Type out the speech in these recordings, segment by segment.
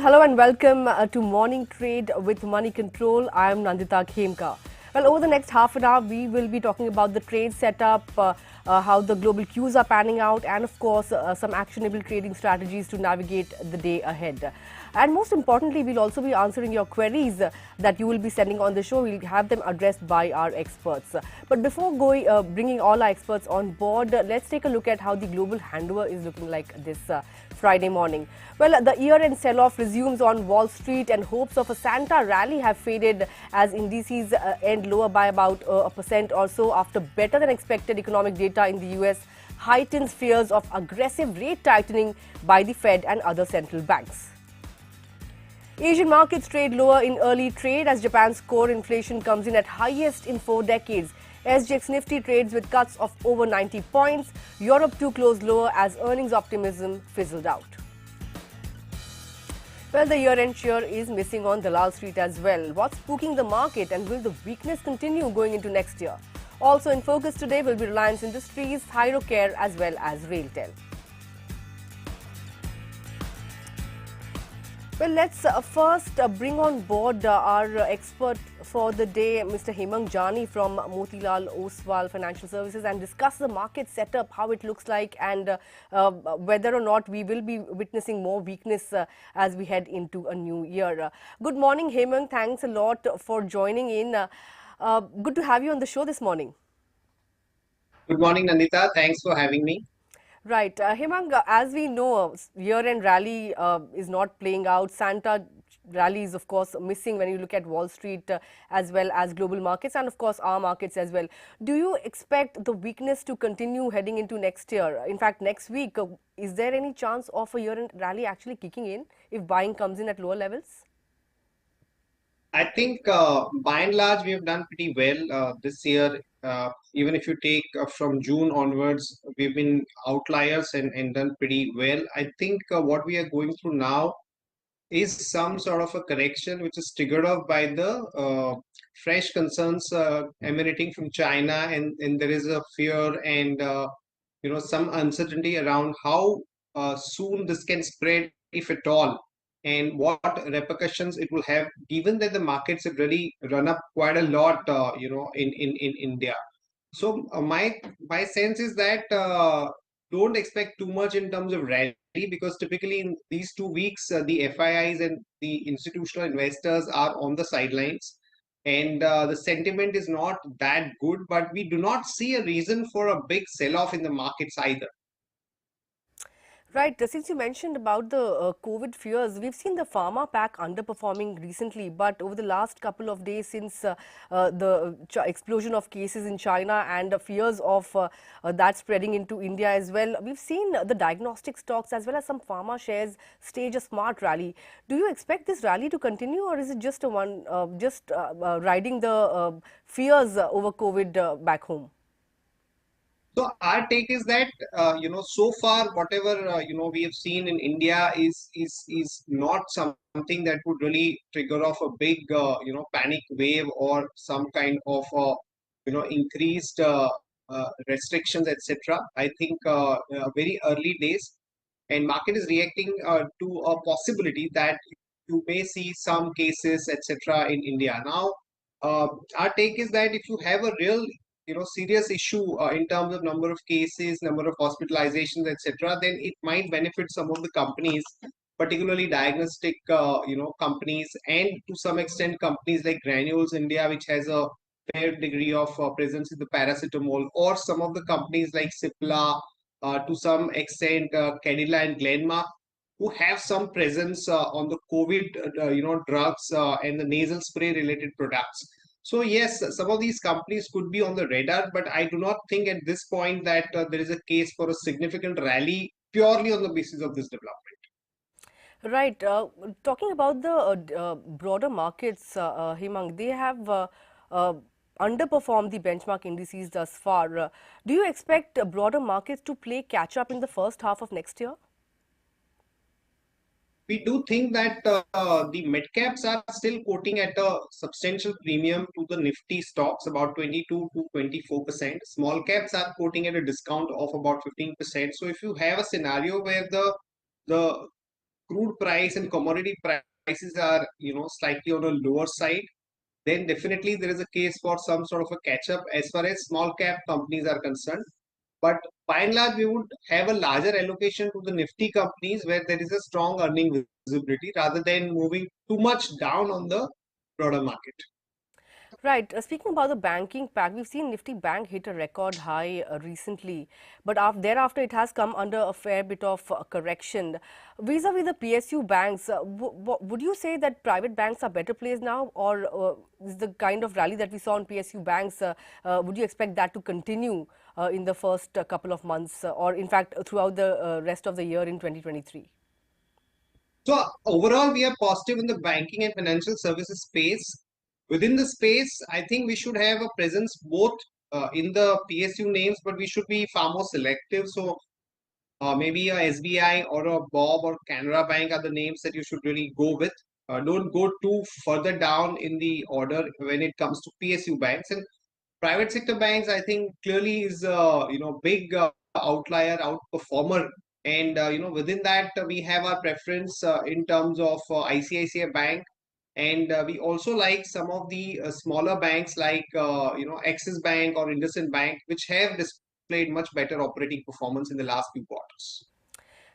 hello and welcome to Morning Trade with Moneycontrol. I am Nandita Khemka. Well, over the next half an hour, we will be talking about the trade setup, how the global cues are panning out, and of course, some actionable trading strategies to navigate the day ahead. And most importantly, we'll also be answering your queries that you will be sending on the show. We'll have them addressed by our experts. But before bringing all our experts on board, let's take a look at how the global handover is looking like this Friday morning. Well, the year-end sell-off resumes on Wall Street and hopes of a Santa rally have faded as indices end lower by about 1% or so after better than expected economic data in the US heightens fears of aggressive rate tightening by the Fed and other central banks. Asian markets trade lower in early trade as Japan's core inflation comes in at highest in 4 decades. SGX Nifty trades with cuts of over 90 points. Europe too closed lower as earnings optimism fizzled out. Well, the year-end cheer is missing on Dalal Street as well. What's spooking the market and will the weakness continue going into next year? Also in focus today will be Reliance Industries, Thyrocare as well as RailTel. Well, let's first bring on board our expert for the day, Mr. Hemang Jani from Motilal Oswal Financial Services, and discuss the market setup, how it looks like, and whether or not we will be witnessing more weakness as we head into a new year. Good morning, Hemang. Thanks a lot for joining in. Good to have you on the show this morning. Good morning, Nandita. Thanks for having me. Right. Hemang, as we know, year-end rally is not playing out. Santa rally is, of course, missing when you look at Wall Street as well as global markets and, of course, our markets as well. Do you expect the weakness to continue heading into next year? In fact, next week, is there any chance of a year-end rally actually kicking in if buying comes in at lower levels? I think by and large, we have done pretty well this year. Even if you take from June onwards, we've been outliers and done pretty well. I think what we are going through now is some sort of a correction which is triggered off by the fresh concerns emanating from China, and there is a fear and some uncertainty around how soon this can spread, if at all, and what repercussions it will have, given that the markets have really run up quite a lot, in India. So my sense is that don't expect too much in terms of rally, because typically in these 2 weeks, the FIIs and the institutional investors are on the sidelines, and the sentiment is not that good. But we do not see a reason for a big sell-off in the markets either. Right. Since you mentioned about the COVID fears, we've seen the pharma pack underperforming recently, but over the last couple of days since the explosion of cases in China and fears of that spreading into India as well, we've seen the diagnostic stocks as well as some pharma shares stage a smart rally. Do you expect this rally to continue, or is it just a one, riding the fears over COVID back home? So our take is that so far whatever we have seen in India is not something that would really trigger off a big panic wave or some kind of increased restrictions, etc. I think very early days, and market is reacting to a possibility that you may see some cases, etc. in India. Now, our take is that if you have a real serious issue in terms of number of cases, number of hospitalizations, etc., then it might benefit some of the companies, particularly diagnostic companies, and to some extent companies like Granules India, which has a fair degree of presence in the paracetamol, or some of the companies like Cipla, to some extent Cadila and Glenmark, who have some presence on the COVID drugs and the nasal spray related products. So yes, some of these companies could be on the radar, but I do not think at this point that there is a case for a significant rally purely on the basis of this development. Right. Talking about the broader markets, Hemang, they have uh, underperformed the benchmark indices thus far. Do you expect broader markets to play catch up in the first half of next year? We do think that the mid caps are still quoting at a substantial premium to the Nifty stocks, about 22 to 24%. Small caps are quoting at a discount of about 15%. So if you have a scenario where the crude price and commodity prices are, slightly on a lower side, then definitely there is a case for some sort of a catch up as far as small cap companies are concerned. But by and large, we would have a larger allocation to the Nifty companies where there is a strong earning visibility rather than moving too much down on the broader market. Right. Speaking about the banking pack, we've seen Nifty Bank hit a record high recently, but thereafter it has come under a fair bit of correction. Vis-a-vis the PSU banks, would you say that private banks are better placed now, or is the kind of rally that we saw in PSU banks, would you expect that to continue in the first couple of months, or in fact throughout the rest of the year in 2023? So overall, we are positive in the banking and financial services space. Within the space, I think we should have a presence both in the PSU names, but we should be far more selective. So maybe a SBI or a Bob or Canara Bank are the names that you should really go with. Don't go too further down in the order when it comes to PSU banks. And private sector banks, I think clearly is big outlier, outperformer. And within that we have our preference in terms of ICICI Bank, and we also like some of the smaller banks like Axis Bank or IndusInd Bank, which have displayed much better operating performance in the last few quarters.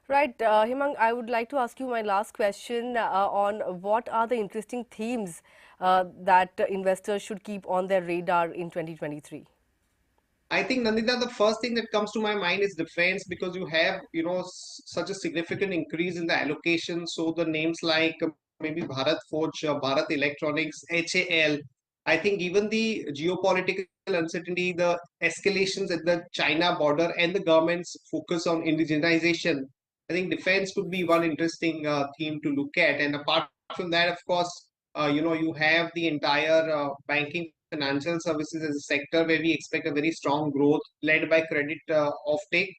Right, Hemang, I would like to ask you my last question on what are the interesting themes that investors should keep on their radar in 2023? I think, Nandita, the first thing that comes to my mind is defense, because you have, such a significant increase in the allocation. So the names like maybe Bharat Forge, Bharat Electronics, HAL. I think even the geopolitical uncertainty, the escalations at the China border, and the government's focus on indigenization, I think defense could be one interesting theme to look at. And apart from that, of course, you have the entire banking financial services as a sector where we expect a very strong growth led by credit offtake.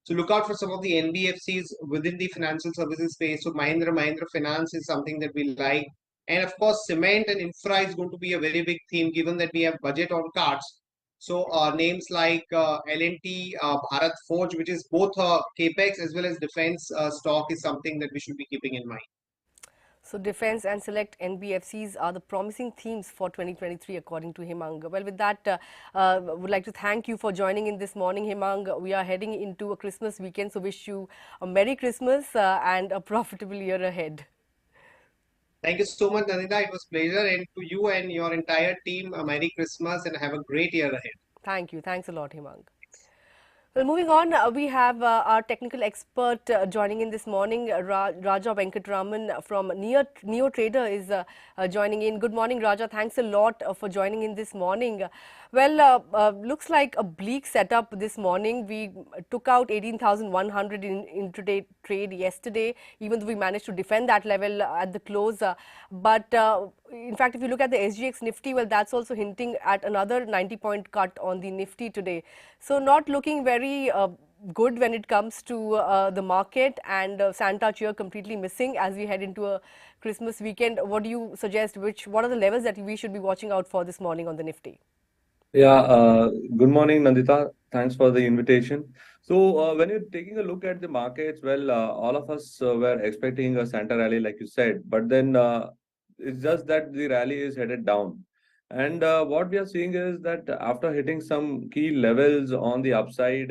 So look out for some of the NBFCs within the financial services space. So Mahindra Finance is something that we like. And of course, cement and infra is going to be a very big theme given that we have budget on cards. So names like L&T, Bharat Forge, which is both capex as well as defense stock, is something that we should be keeping in mind. So defense and select NBFCs are the promising themes for 2023 according to Hemang. Well, with that, would like to thank you for joining in this morning, Hemang. We are heading into a Christmas weekend, so wish you a Merry Christmas and a profitable year ahead. Thank you so much, Nanita. It was a pleasure. And to you and your entire team, a Merry Christmas and have a great year ahead. Thank you. Thanks a lot, Hemang. Well, moving on, we have our technical expert joining in this morning. Raja Venkatraman from NeoTrader is joining in. Good morning, Raja. Thanks a lot for joining in this morning. Looks like a bleak setup this morning. We took out 18,100 in intraday trade yesterday, even though we managed to defend that level at the close. In fact, if you look at the SGX Nifty, well, that's also hinting at another 90-point cut on the Nifty today. So not looking very good when it comes to the market, and Santa cheer completely missing as we head into a Christmas weekend. What do you suggest? What are the levels that we should be watching out for this morning on the Nifty? Yeah, good morning, Nandita. Thanks for the invitation. So, when you're taking a look at the markets, well, all of us were expecting a Santa rally, like you said, but then it's just that the rally is headed down. And what we are seeing is that after hitting some key levels on the upside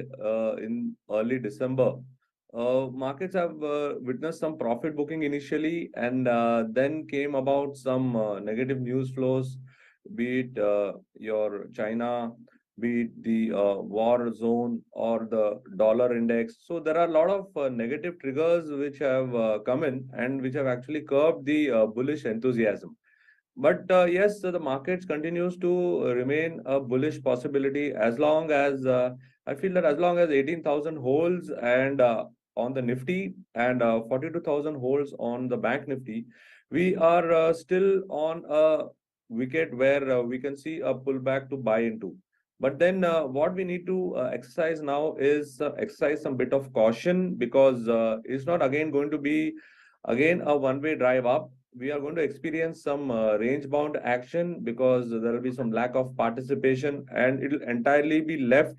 in early December, markets have witnessed some profit booking initially, and then came about some negative news flows, be it your China, be it the war zone or the dollar index. So there are a lot of negative triggers which have come in and which have actually curbed the bullish enthusiasm. But yes, so the markets continues to remain a bullish possibility as long as I feel that as long as 18,000 holds and on the Nifty and 42,000 holds on the Bank Nifty, we are still on a wicket where we can see a pullback to buy into. But then what we need to exercise now is exercise some bit of caution, because it's not again going to be again a one-way drive up. We are going to experience some range-bound action, because there will be some lack of participation, and it will entirely be left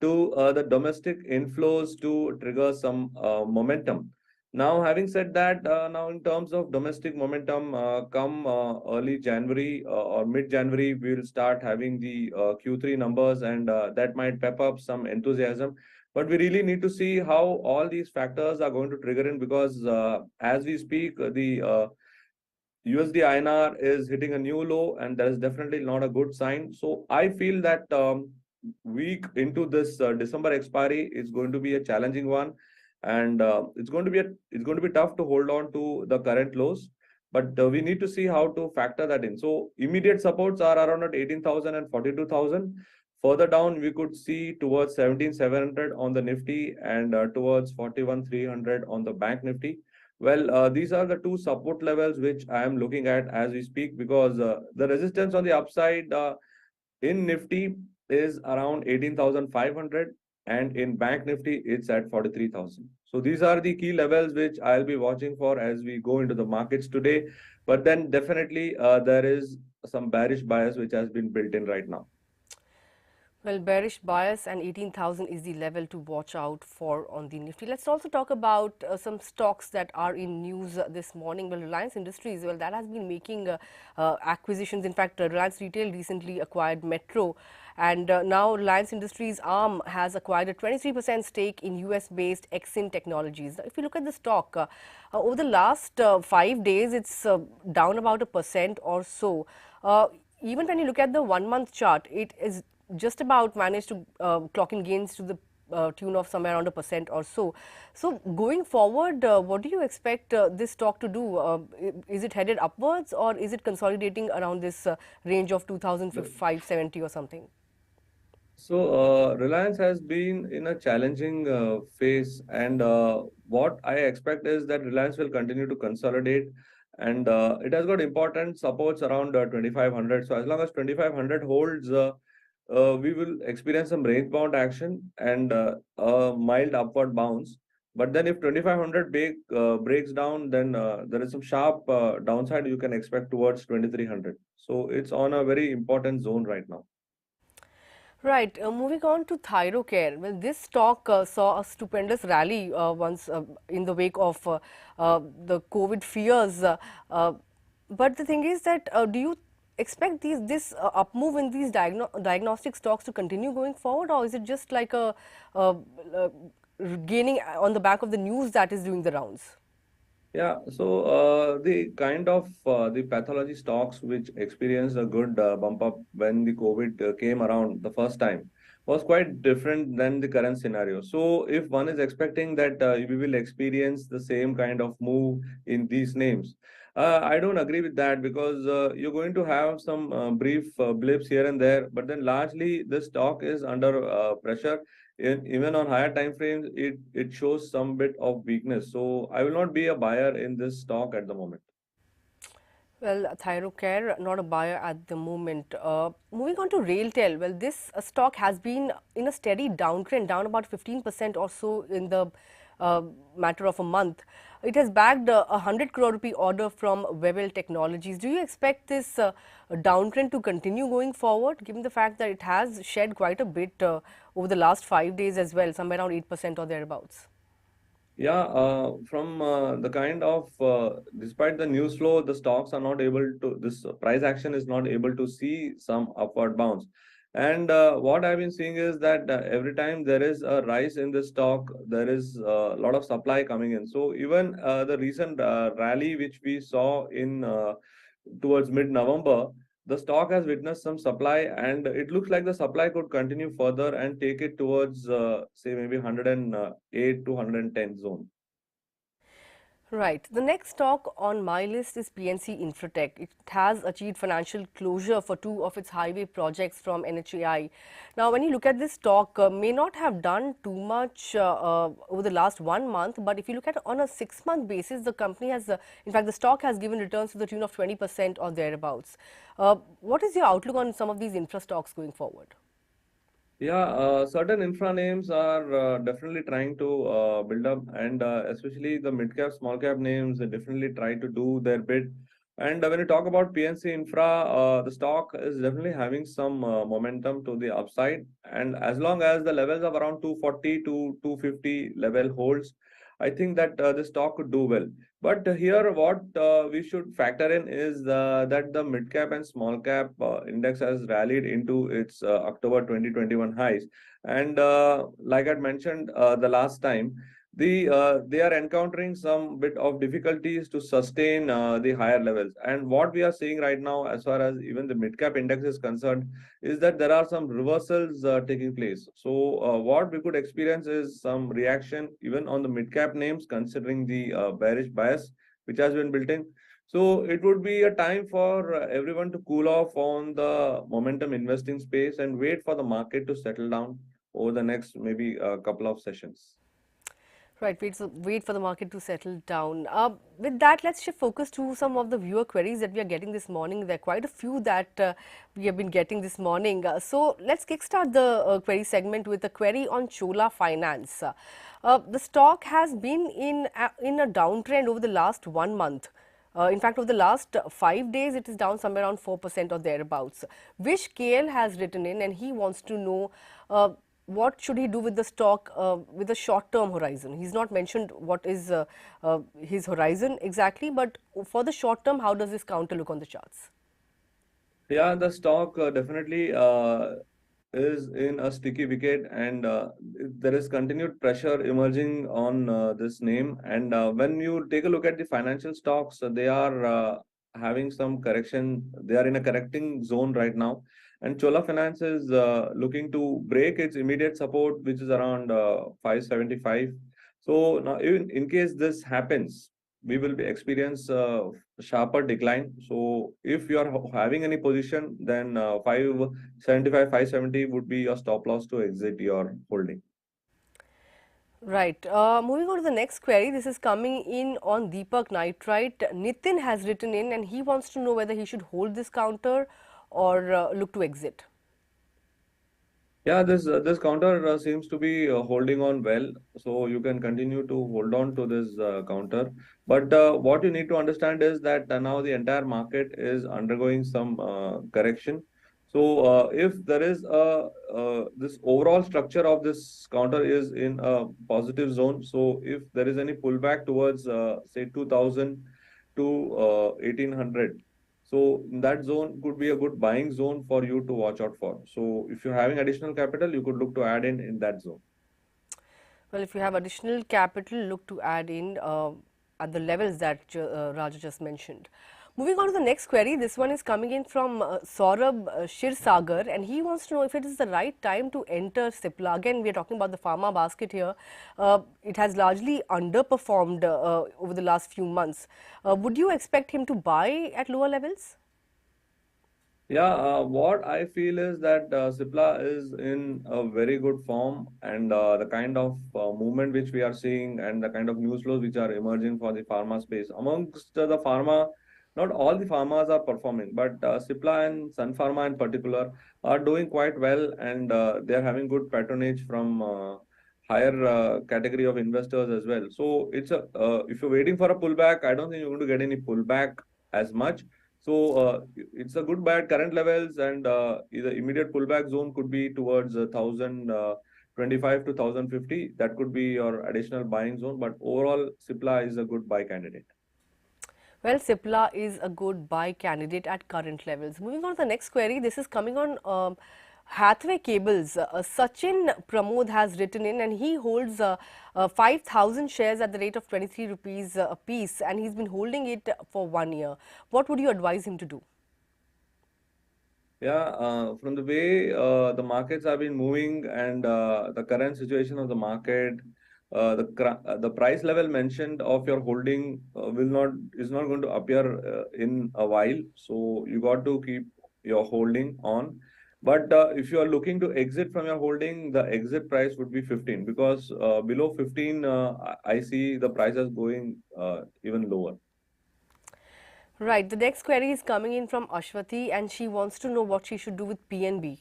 to the domestic inflows to trigger some momentum. Now, having said that, now in terms of domestic momentum, come early January or mid-January, we will start having the Q3 numbers, and that might pep up some enthusiasm. But we really need to see how all these factors are going to trigger in, because as we speak, the USD INR is hitting a new low, and that is definitely not a good sign. So I feel that week into this December expiry is going to be a challenging one, and it's going to be tough to hold on to the current lows. But we need to see how to factor that in. So immediate supports are around at 18,000 and 42,000. Further down, we could see towards 17,700 on the Nifty, and towards 41,300 on the Bank Nifty. Well, these are the two support levels which I am looking at as we speak, because the resistance on the upside in Nifty is around 18,500, and in Bank Nifty it's at 43,000. So these are the key levels which I'll be watching for as we go into the markets today. But then definitely there is some bearish bias which has been built in right now. Well, bearish bias and 18,000 is the level to watch out for on the Nifty. Let's also talk about some stocks that are in news this morning. Well, Reliance Industries, well, that has been making acquisitions. In fact, Reliance Retail recently acquired Metro, and now Reliance Industries arm has acquired a 23% stake in US-based Exin Technologies. Now, if you look at the stock, over the last 5 days, it's down about 1% or so. Even when you look at the 1-month chart, it is just about managed to clock in gains to the tune of somewhere around 1% or so. So going forward, what do you expect this stock to do? Is it headed upwards, or is it consolidating around this range of 2,570 or something? So, Reliance has been in a challenging phase, and what I expect is that Reliance will continue to consolidate, and it has got important supports around 2,500. So, as long as 2,500 holds, we will experience some range-bound action and a mild upward bounce. But then, if 2,500 breaks down, then there is some sharp downside you can expect towards 2,300. So, it's on a very important zone right now. Right. Moving on to Thyrocare. Well, this stock saw a stupendous rally once in the wake of the COVID fears. But the thing is that do you expect this up move in these diagnostic stocks to continue going forward, or is it just like a gaining on the back of the news that is doing the rounds? Yeah, so the kind of the pathology stocks which experienced a good bump up when the COVID came around the first time was quite different than the current scenario. So if one is expecting that we will experience the same kind of move in these names, I don't agree with that, because you're going to have some brief blips here and there, but then largely the stock is under pressure. Even on higher time frames, it shows some bit of weakness. So I will not be a buyer in this stock at the moment. Well, Thyrocare, not a buyer at the moment. Moving on to RailTel, well, this stock has been in a steady downtrend, down about 15% or so in the matter of a month. It has bagged a 100 crore rupee order from Webel Technologies. Do you expect this downtrend to continue going forward, given the fact that it has shed quite a bit over the last 5 days as well, somewhere around 8% or thereabouts? Yeah, from the kind of, despite the news flow, the stocks are not able to, this price action is not able to see some upward bounce. And what I've been seeing is that every time there is a rise in the stock, there is a lot of supply coming in. So even the recent rally which we saw in towards mid-November, the stock has witnessed some supply, and it looks like the supply could continue further and take it towards, say, maybe 108 to 110 zone. Right. The next stock on my list is PNC Infratech. It has achieved financial closure for 2 of its highway projects from NHAI. Now, when you look at this stock, may not have done too much over the last 1 month, but if you look at it on a 6-month basis, the company has, in fact, the stock has given returns to the tune of 20% or thereabouts. What is your outlook on some of these infra stocks going forward? Yeah, certain infra names are definitely trying to build up, and especially the mid cap, small cap names, they definitely try to do their bit. And when you talk about PNC Infra, the stock is definitely having some momentum to the upside. And as long as the levels of around 240 to 250 level holds, I think that the stock could do well. But here, what we should factor in is that the mid cap and small cap index has rallied into its October 2021 highs. And like I mentioned the last time, they are encountering some bit of difficulties to sustain the higher levels. And what we are seeing right now, as far as even the mid cap index is concerned, is that there are some reversals taking place. So what we could experience is some reaction even on the mid cap names, considering the bearish bias which has been built in. So it would be a time for everyone to cool off on the momentum investing space and wait for the market to settle down over the next maybe a couple of sessions. Right, wait for the market to settle down. With that, let's shift focus to some of the viewer queries that we are getting this morning. There are quite a few that we have been getting this morning. So let's kickstart the query segment with a query on Chola Finance. The stock has been in a downtrend over the last 1 month. In fact, over the last 5 days, it is down somewhere around 4% or thereabouts. Vish KL has written in and he wants to know what should he do with the stock with a short-term horizon. He's not mentioned what is his horizon exactly, but for the short term, how does this counter look on the charts? Yeah, the stock definitely is in a sticky wicket, and there is continued pressure emerging on this name. And when you take a look at the financial stocks, they are having some correction. They are in a correcting zone right now. And Chola Finance is looking to break its immediate support, which is around 575. So now, even in case this happens, we will be experience sharper decline. So if you are having any position, then 575, 570 would be your stop loss to exit your holding. Right. Moving on to the next query. This is coming in on Deepak Nitrite. Nitin has written in and he wants to know whether he should hold this counter or look to exit. Yeah, this counter seems to be holding on well, so you can continue to hold on to this counter. But what you need to understand is that now the entire market is undergoing some correction. So if there is this overall structure of this counter is in a positive zone, so if there is any pullback towards say 2000 to 1800. So that zone could be a good buying zone for you to watch out for. So if you're having additional capital, you could look to add in that zone. Well, if you have additional capital, look to add in at the levels that Raja just mentioned. Moving on to the next query, this one is coming in from Saurabh Shirsagar and he wants to know if it is the right time to enter Cipla. Again, we are talking about the pharma basket here. It has largely underperformed over the last few months. Would you expect him to buy at lower levels? Yeah, what I feel is that Cipla is in a very good form, and the kind of movement which we are seeing and the kind of news flows which are emerging for the pharma space. Amongst the pharma, not all the pharmas are performing, but Cipla and Sun Pharma in particular are doing quite well, and they are having good patronage from higher category of investors as well. So it's a if you're waiting for a pullback, I don't think you're going to get any pullback as much. So it's a good buy at current levels, and the immediate pullback zone could be towards 1025 to 1050. That could be your additional buying zone. But overall, Cipla is a good buy candidate. Well, Cipla is a good buy candidate at current levels. Moving on to the next query, this is coming on Hathway Cables. Sachin Pramod has written in and he holds 5,000 shares at the rate of 23 rupees a piece and he's been holding it for 1 year. What would you advise him to do? Yeah, from the way the markets have been moving and the current situation of the market, the price level mentioned of your holding is not going to appear in a while. So you got to keep your holding on. But if you are looking to exit from your holding, the exit price would be 15 because below 15, I see the prices going even lower. Right. The next query is coming in from Ashwati and she wants to know what she should do with PNB.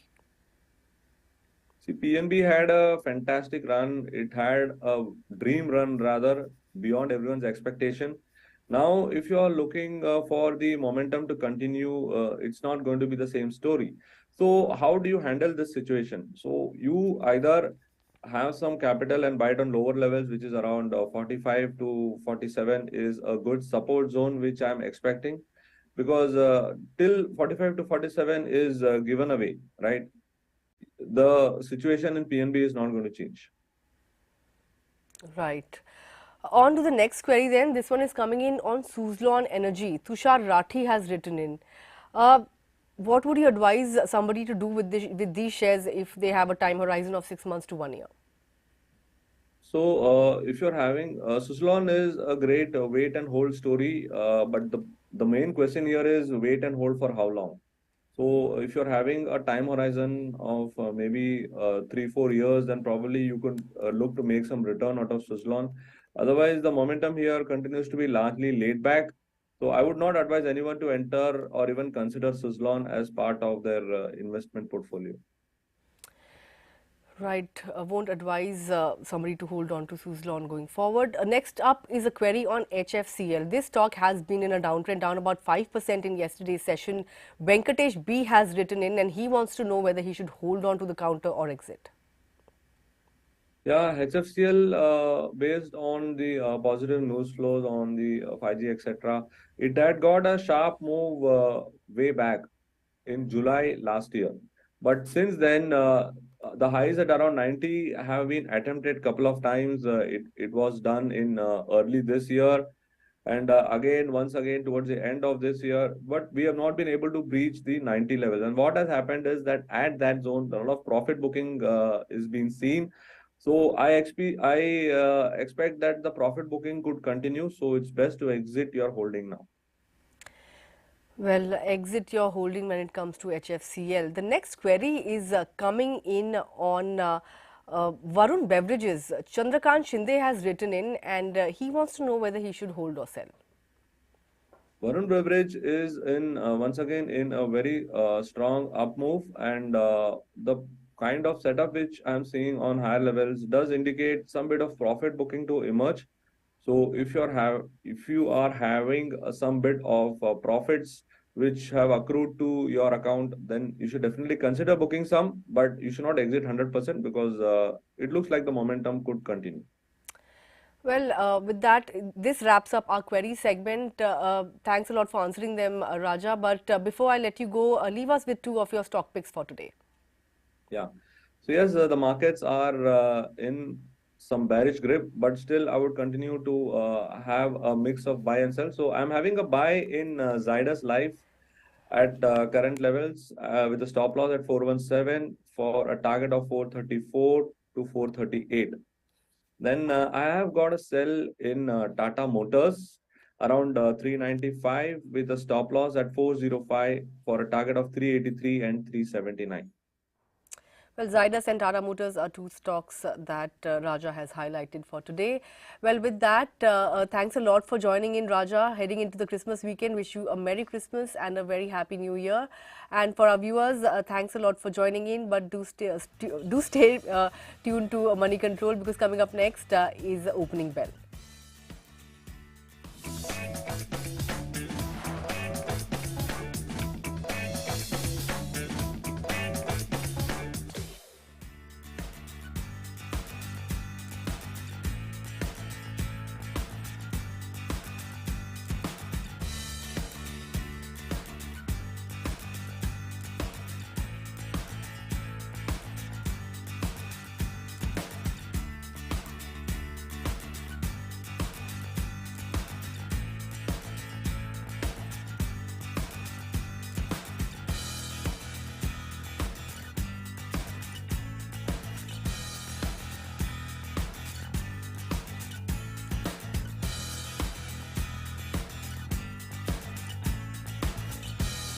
See, PNB had a fantastic run. It had a dream run, rather, beyond everyone's expectation. Now, if you are looking for the momentum to continue, it's not going to be the same story. So, how do you handle this situation? So, you either have some capital and buy it on lower levels, which is around 45 to 47 is a good support zone, which I'm expecting because till 45 to 47 is given away, right? The situation in PNB is not going to change. Right. On to the next query then. This one is coming in on Suzlon Energy. Tushar Rathi has written in. Uh, what would you advise somebody to do with, with these shares if they have a time horizon of 6 months to 1 year? So, if you're having Suzlon is a great wait and hold story, but the main question here is wait and hold for how long? So, if you're having a time horizon of maybe 3 4 years, then probably you could look to make some return out of Suzlon. Otherwise, the momentum here continues to be largely laid back. So, I would not advise anyone to enter or even consider Suzlon as part of their investment portfolio. Right, won't advise somebody to hold on to Suzlon going forward. Next up is a query on HFCL. This stock has been in a downtrend, down about 5% in yesterday's session. Venkatesh B has written in and he wants to know whether he should hold on to the counter or exit. Yeah, HFCL, based on the positive news flows on the 5G, etc., it had got a sharp move way back in July last year. But since then, the highs at around 90 have been attempted couple of times. It was done in early this year, and again, once again, towards the end of this year. But we have not been able to breach the 90 levels. And what has happened is that at that zone, a lot of profit booking is being seen. So I expect that the profit booking could continue. So it's best to exit your holding now. Well, exit your holding when it comes to HFCL. The next query is coming in on Varun Beverages. Chandrakant Shinde has written in and he wants to know whether he should hold or sell. Varun Beverage is in once again in a very strong up move, and the kind of setup which I'm seeing on higher levels does indicate some bit of profit booking to emerge. So if you are having some bit of profits which have accrued to your account, then you should definitely consider booking some, but you should not exit 100% because it looks like the momentum could continue. Well, with that, this wraps up our query segment. Thanks a lot for answering them, Raja. But before I let you go, leave us with two of your stock picks for today. Yeah. So yes, the markets are in some bearish grip, but still I would continue to have a mix of buy and sell. So I'm having a buy in Zydus Life at current levels with a stop loss at 417 for a target of 434 to 438. Then I have got a sell in Tata Motors around 395 with a stop loss at 405 for a target of 383 and 379. Well, Zydus and Tata Motors are two stocks that Raja has highlighted for today. Well, with that, thanks a lot for joining in, Raja. Heading into the Christmas weekend, wish you a Merry Christmas and a very Happy New Year. And for our viewers, thanks a lot for joining in. But do stay tuned to Money Control because coming up next is the opening bell.